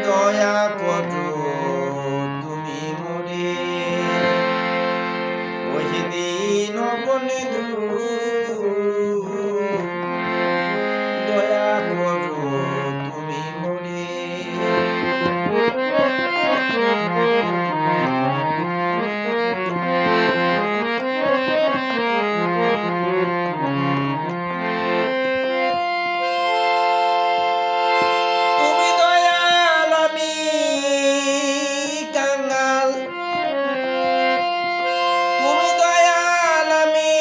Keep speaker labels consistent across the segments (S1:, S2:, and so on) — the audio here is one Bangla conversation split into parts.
S1: দয়া করো তুমি মোরে ওই দিন বন্ধু দয়া করো তুমি মোরে তুমি দয়াল আমি কাঙ্গাল তুমি দয়াল আমি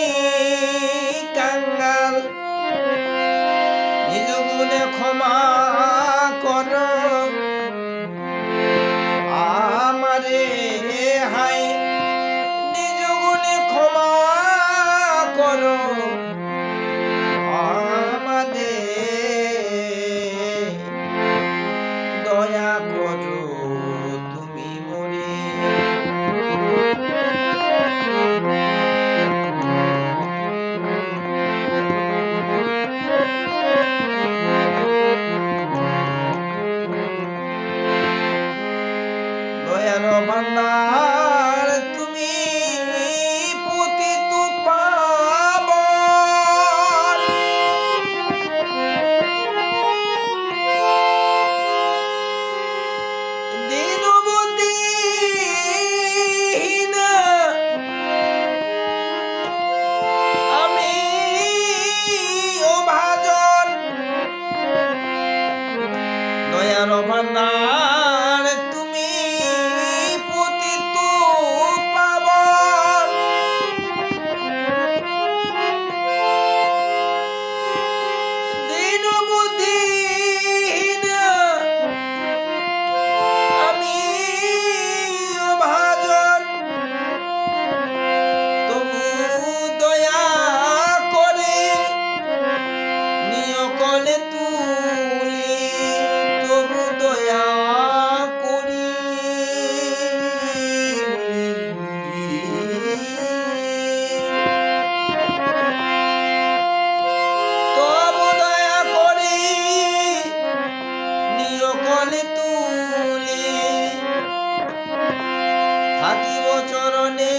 S1: কাঙ্গাল নিজ গুণে ক্ষমা করো আমারে হায় নিজ গুণে ক্ষমা করো আমারে দয়া করো তুমি মোরে দয়ার ভান্ডার তুমি পতিত পাবন দীনবন্ধীহীন আমি অভাজন দয়ার ভান্ডার তুমি পতিত পাবন দীনবন্ধীহীন আমি অভাজন তবু দয়া করে নিয়কলে তুলি তবু দয়া করি তবু দয়া করি নিয়কলে তুলি থাকিব চরণে